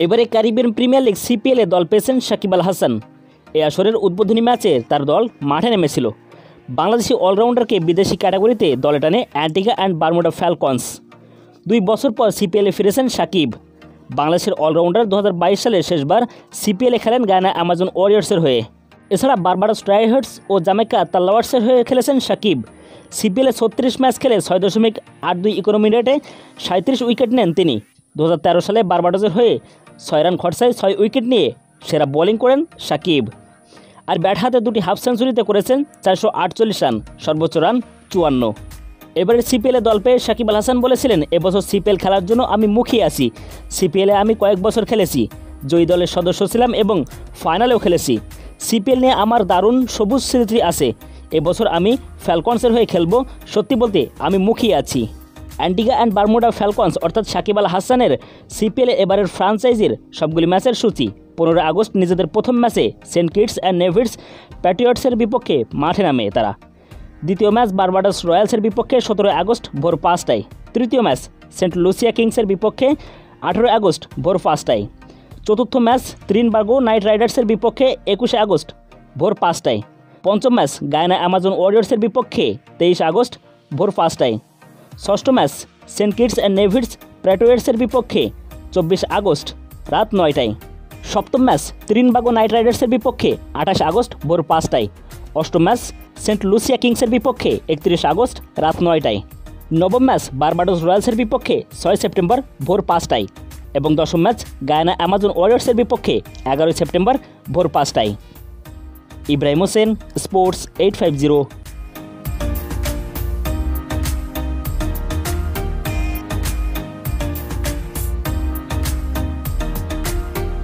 এবারে Caribbean premier league সিপিএলে দল পেয়েছেন সাকিব আল হাসান। এই আসরের উদ্বোধনী ম্যাচে তার দল মাঠে নেমেছিল। বাংলাদেশি অলরাউন্ডারকে বিদেশি ক্যাটাগরিতে দলে টানে অ্যান্টিগা অ্যান্ড বারমুডা ফ্যালকনস। 2 বছর পর সিপিএলে ফিরেছেন সাকিব। বাংলাদেশের অলরাউন্ডার 2022 সালে শেষবার সিপিএলে খেলেন গায়ানা অ্যামাজন ওয়ারিয়র্সের হয়ে। এছাড়া বারবাডোস ট্রাইহার্টস ও জামাইকা তাল্লাওয়ার্সের হয়ে খেলেছেন সাকিব। সিপিএলে 36 ম্যাচ খেলে 6.82 ইকোনমি রেটে 37 উইকেট নেন তিনি। 2013 সালে বারবাডোসের হয়ে 6 রান খরচায় 6 উইকেট নিয়ে সেরা বোলিং করেন সাকিব। আর ব্যাট হাতে 2টি হাফ সেঞ্চুরিতে করেছেন 448 রান, সর্বোচ্চ রান 54। এবারে সিপিএলে দল পেয়ে সাকিব আল হাসান বলেছিলেন, এবছর সিপিএল খেলার জন্য আমি মুখিয়ে আছি। সিপিএলে আমি কয়েক বছর খেলেছি, জয়ী দলের সদস্য ছিলাম এবং ফাইনালেও খেলেছি। সিপিএল নিয়ে আমার দারুণ সবুজ স্মৃতি আছে। এবছর আমি ফ্যালকনসের হয়ে খেলবো। সত্যি বলতে আমি মুখিয়ে আছি। অ্যান্টিগা অ্যান্ড বারমুডা ফ্যালকনস অর্থাৎ সাকিব আল হাসানের সিপিএলে এবারের ফ্রাঞ্চাইজির সবগুলি ম্যাচের সূচি। 15 আগস্ট নিজেদের প্রথম ম্যাচে সেন্ট কিটস অ্যান্ড নেভিস প্যাট্রিয়টসের বিপক্ষে মাঠে নামে তারা। দ্বিতীয় ম্যাচ বারবাডোস রয়্যালসের বিপক্ষে 17 আগস্ট ভোর 5টায়। তৃতীয় ম্যাচ সেন্ট লুসিয়া কিংসের বিপক্ষে 18 আগস্ট ভোর 5টায়। চতুর্থ ম্যাচ ত্রিনবাগো নাইট রাইডার্সের বিপক্ষে 21 আগস্ট ভোর 5টায়। পঞ্চম ম্যাচ গায়ানা অ্যামাজন ওয়ারিয়র্সের বিপক্ষে 23 আগস্ট ভোর 5টায়। ষষ্ঠ match Saint Kitts and Nevis প্যাট্রিয়টসের বিপক্ষে 24 আগস্ট রাত 9টায়। সপ্তম ম্যাচ ত্রিনবাগো নাইট রাইডার্সের বিপক্ষে 28 আগস্ট ভোর 5টায়। অষ্টম ম্যাচ সেন্ট লুসিয়া কিংসের বিপক্ষে 31 আগস্ট রাত 9টায়। নবম ম্যাচ বারবাডোস রয়্যালসের বিপক্ষে 6 সেপ্টেম্বর ভোর 5টায় এবং দশম ম্যাচ গায়ানা অ্যামাজন ওয়ারিয়র্সের বিপক্ষে 11 সেপ্টেম্বর ভোর 5টায়। ইব্রাহিম হোসেন, স্পোর্টস 850।